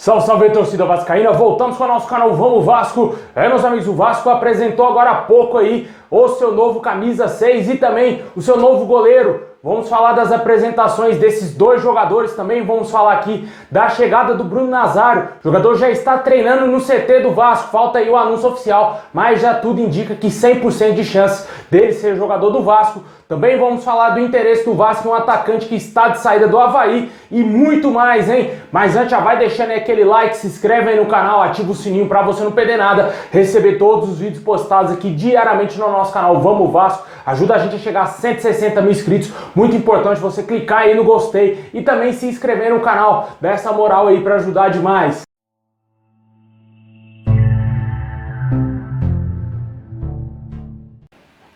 Salve, salve, torcida vascaína, voltamos com o nosso canal Vamos Vasco. Meus amigos, o Vasco apresentou agora há pouco aí o seu novo camisa 6 e também o seu novo goleiro. Vamos falar das apresentações desses dois jogadores também, vamos falar aqui da chegada do Bruno Nazário. O jogador já está treinando no CT do Vasco, falta aí o anúncio oficial, mas já tudo indica que 100% de chance dele ser jogador do Vasco. Também vamos falar do interesse do Vasco em um atacante que está de saída do Avaí e muito mais, hein? Mas antes já vai deixando aí aquele like, se inscreve aí no canal, ativa o sininho para você não perder nada, receber todos os vídeos postados aqui diariamente no nosso canal Vamos Vasco. Ajuda a gente a chegar a 160 mil inscritos, muito importante você clicar aí no gostei e também se inscrever no canal, dá essa moral aí para ajudar demais.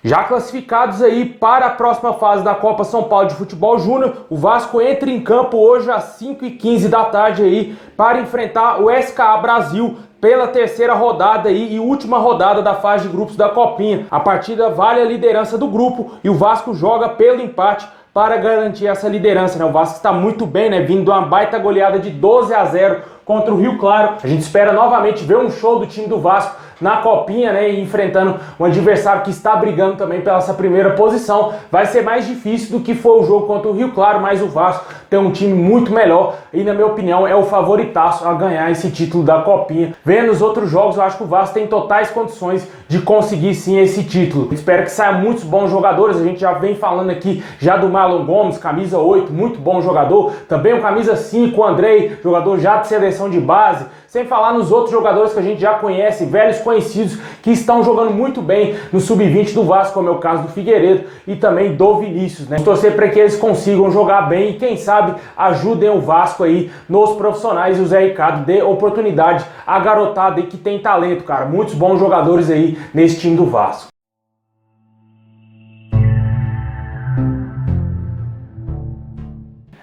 Já classificados aí para a próxima fase da Copa São Paulo de Futebol Júnior, o Vasco entra em campo hoje às 5h15 da tarde aí para enfrentar o SKA Brasil pela terceira rodada aí e última rodada da fase de grupos da Copinha. A partida vale a liderança do grupo e o Vasco joga pelo empate para garantir essa liderança, né? O Vasco está muito bem, né? Vindo de uma baita goleada de 12-0 contra o Rio Claro. A gente espera novamente ver um show do time do Vasco na Copinha, né, e enfrentando um adversário que está brigando também pela essa primeira posição. Vai ser mais difícil do que foi o jogo contra o Rio Claro, mas o Vasco tem um time muito melhor e, na minha opinião, é o favoritaço a ganhar esse título da Copinha. Vendo os outros jogos, eu acho que o Vasco tem totais condições de conseguir sim esse título. Espero que saiam muitos bons jogadores. A gente já vem falando aqui já do Marlon Gomes, camisa 8, muito bom jogador. Também o camisa 5, o Andrei, jogador já de seleção de base. Sem falar nos outros jogadores que a gente já conhece, velhos conhecidos que estão jogando muito bem no sub-20 do Vasco, como é o caso do Figueiredo e também do Vinícius, né? Torcer para que eles consigam jogar bem e quem sabe ajudem o Vasco aí nos profissionais e o Zé Ricardo dê oportunidade à garotada aí que tem talento, cara. Muitos bons jogadores aí nesse time do Vasco.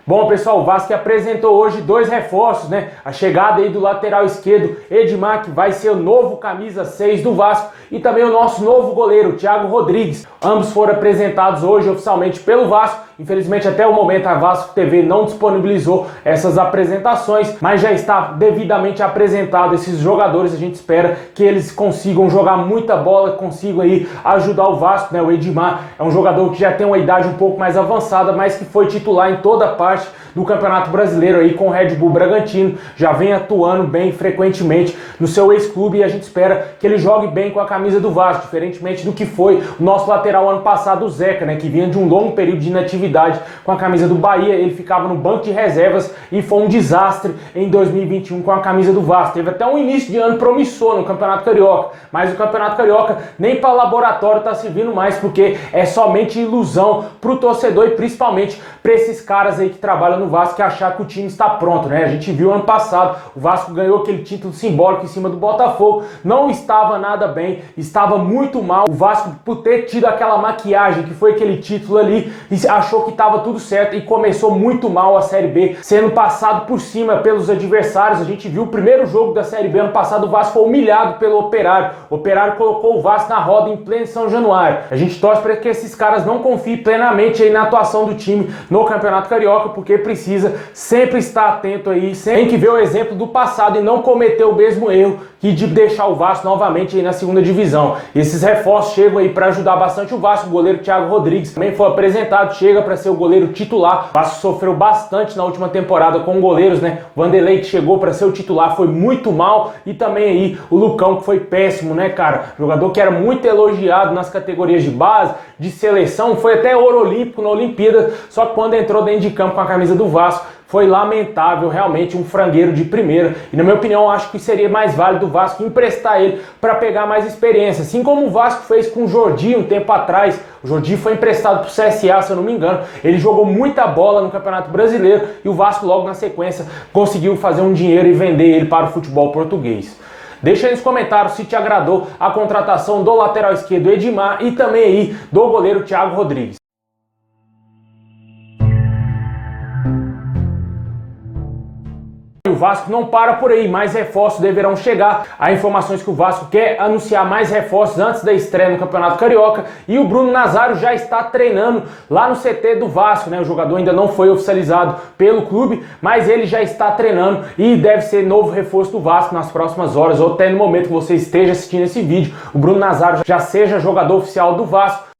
Bom, pessoal, o Vasco apresentou hoje dois reforços, né? A chegada aí do lateral esquerdo, Edmar, que vai ser o novo camisa 6 do Vasco, e também o nosso novo goleiro, Thiago Rodrigues. Ambos foram apresentados hoje oficialmente pelo Vasco. Infelizmente, até o momento, a Vasco TV não disponibilizou essas apresentações, mas já está devidamente apresentado esses jogadores. A gente espera que eles consigam jogar muita bola, consigam aí ajudar o Vasco, né? O Edmar é um jogador que já tem uma idade um pouco mais avançada, mas que foi titular em toda parte do Campeonato Brasileiro aí com o Red Bull Bragantino, já vem atuando bem frequentemente no seu ex-clube e a gente espera que ele jogue bem com a camisa do Vasco, diferentemente do que foi o nosso lateral ano passado, o Zeca, né, que vinha de um longo período de inatividade com a camisa do Bahia. Ele ficava no banco de reservas e foi um desastre em 2021 com a camisa do Vasco. Teve até um início de ano promissor no Campeonato Carioca, mas o Campeonato Carioca nem para laboratório está servindo mais, porque é somente ilusão para o torcedor e principalmente para esses caras aí que trabalham no Vasco, que achar que o time está pronto, né? A gente viu ano passado, o Vasco ganhou aquele título simbólico em cima do Botafogo, não estava nada bem, estava muito mal. O Vasco, por ter tido aquela maquiagem que foi aquele título ali, achou que estava tudo certo e começou muito mal a Série B, sendo passado por cima pelos adversários. A gente viu o primeiro jogo da Série B ano passado, o Vasco foi humilhado pelo Operário. O Operário colocou o Vasco na roda em pleno São Januário. A gente torce para que esses caras não confiem plenamente aí na atuação do time no Campeonato Carioca, porque precisa sempre estar atento aí, tem que ver o exemplo do passado e não cometer o mesmo erro que de deixar o Vasco novamente aí na segunda divisão. Esses reforços chegam aí para ajudar bastante o Vasco. O goleiro Thiago Rodrigues também foi apresentado, chega para ser o goleiro titular. O Vasco sofreu bastante na última temporada com goleiros, né? O Vanderlei, que chegou para ser o titular, foi muito mal, e também aí o Lucão, que foi péssimo, né, cara? Jogador que era muito elogiado nas categorias de base, de seleção, foi até ouro olímpico na Olimpíada, só que quando entrou dentro de campo com a camisa do Vasco, foi lamentável, realmente um frangueiro de primeira. E na minha opinião, acho que seria mais válido o Vasco emprestar ele para pegar mais experiência. Assim como o Vasco fez com o Jordi um tempo atrás. O Jordi foi emprestado para o CSA, se eu não me engano. Ele jogou muita bola no Campeonato Brasileiro e o Vasco logo na sequência conseguiu fazer um dinheiro e vender ele para o futebol português. Deixa aí nos comentários se te agradou a contratação do lateral esquerdo Edmar e também aí do goleiro Thiago Rodrigues. o Vasco não para por aí, mais reforços deverão chegar. Há informações que o Vasco quer anunciar mais reforços antes da estreia no Campeonato Carioca e o Bruno Nazário já está treinando lá no CT do Vasco, né? O jogador ainda não foi oficializado pelo clube, mas ele já está treinando e deve ser novo reforço do Vasco nas próximas horas ou até no momento que você esteja assistindo esse vídeo, o Bruno Nazário já seja jogador oficial do Vasco.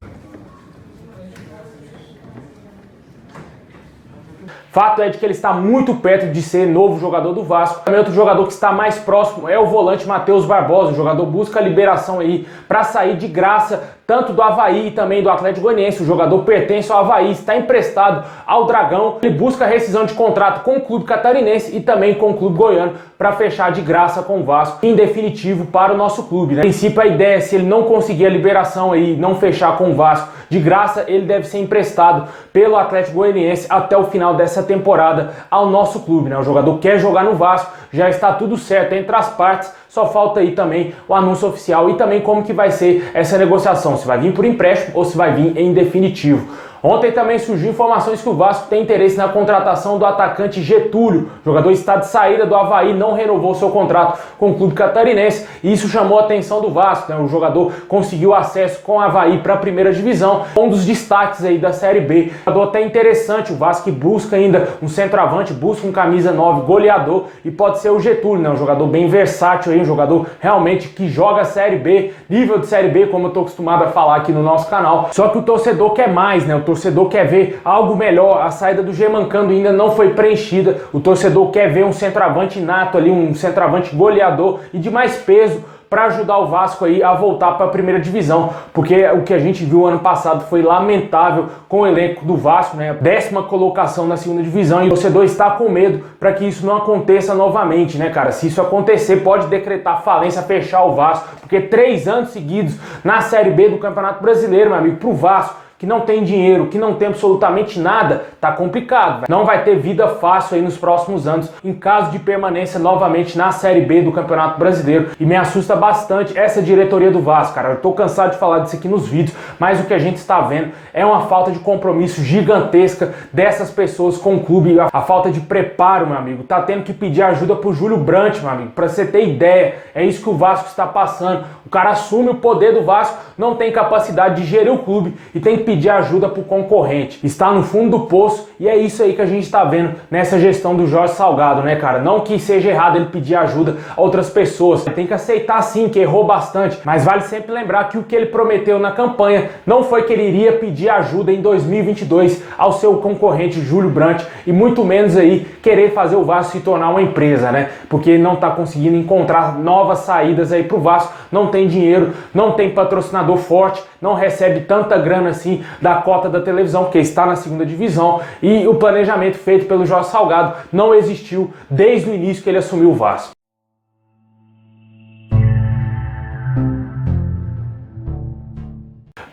Fato é de que ele está muito perto de ser novo jogador do Vasco. Também outro jogador que está mais próximo é o volante Matheus Barbosa. O jogador busca a liberação aí para sair de graça, tanto do Avaí e também do Atlético Goianiense. O jogador pertence ao Avaí, está emprestado ao Dragão. Ele busca a rescisão de contrato com o clube catarinense e também com o clube goiano para fechar de graça com o Vasco, em definitivo para o nosso clube, né? A princípio a ideia é, se ele não conseguir a liberação aí, não fechar com o Vasco de graça, ele deve ser emprestado pelo Atlético Goianiense até o final dessa temporada ao nosso clube, né? O jogador quer jogar no Vasco, já está tudo certo entre as partes, só falta aí também o anúncio oficial e também como que vai ser essa negociação, se vai vir por empréstimo ou se vai vir em definitivo. Ontem também surgiu informações que o Vasco tem interesse na contratação do atacante Getúlio. O jogador está de saída do Avaí, não renovou seu contrato com o clube catarinense e isso chamou a atenção do Vasco, né? O jogador conseguiu acesso com o Avaí para a primeira divisão, um dos destaques aí da Série B. Um jogador até interessante, o Vasco busca ainda um centroavante, busca um camisa 9 goleador e pode ser o Getúlio, né? Um jogador bem versátil aí, um jogador realmente que joga a Série B, nível de Série B, como eu estou acostumado a falar aqui no nosso canal. Só que o torcedor quer mais, né? O torcedor quer ver algo melhor, a saída do Germancano ainda não foi preenchida, o torcedor quer ver um centroavante nato ali, um centroavante goleador e de mais peso para ajudar o Vasco aí a voltar para a primeira divisão, porque o que a gente viu ano passado foi lamentável com o elenco do Vasco, né? 10ª colocação na segunda divisão e o torcedor está com medo para que isso não aconteça novamente, né, cara? Se isso acontecer, pode decretar falência, fechar o Vasco, porque 3 anos seguidos na Série B do Campeonato Brasileiro, meu amigo, pro Vasco, que não tem dinheiro, que não tem absolutamente nada, tá complicado, véio. Não vai ter vida fácil aí nos próximos anos, em caso de permanência novamente na Série B do Campeonato Brasileiro. E me assusta bastante essa diretoria do Vasco, cara. Eu tô cansado de falar disso aqui nos vídeos, mas o que a gente está vendo é uma falta de compromisso gigantesca dessas pessoas com o clube. A falta de preparo, meu amigo. Tá tendo que pedir ajuda pro Júlio Brandt, meu amigo. Pra você ter ideia, é isso que o Vasco está passando. O cara assume o poder do Vasco, não tem capacidade de gerir o clube e tem que pedir ajuda pro concorrente. Está no fundo do poço e é isso aí que a gente está vendo nessa gestão do Jorge Salgado, né, cara? Não que seja errado ele pedir ajuda a outras pessoas. Ele tem que aceitar sim que errou bastante, mas vale sempre lembrar que o que ele prometeu na campanha não foi que ele iria pedir ajuda em 2022 ao seu concorrente Júlio Brandt e muito menos aí querer fazer o Vasco se tornar uma empresa, né? Porque ele não está conseguindo encontrar novas saídas aí pro Vasco, não tem dinheiro, não tem patrocinador forte, não recebe tanta grana assim da cota da televisão, porque está na segunda divisão e o planejamento feito pelo Jorge Salgado não existiu desde o início que ele assumiu o Vasco.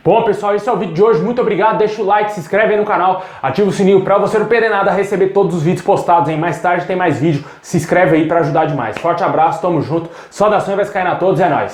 Bom, pessoal, esse é o vídeo de hoje. Muito obrigado, deixa o like, se inscreve aí no canal, ativa o sininho para você não perder nada, receber todos os vídeos postados, hein? Mais tarde tem mais vídeo, se inscreve aí para ajudar demais. Forte abraço, tamo junto, saudações vascaína a todos, é nóis!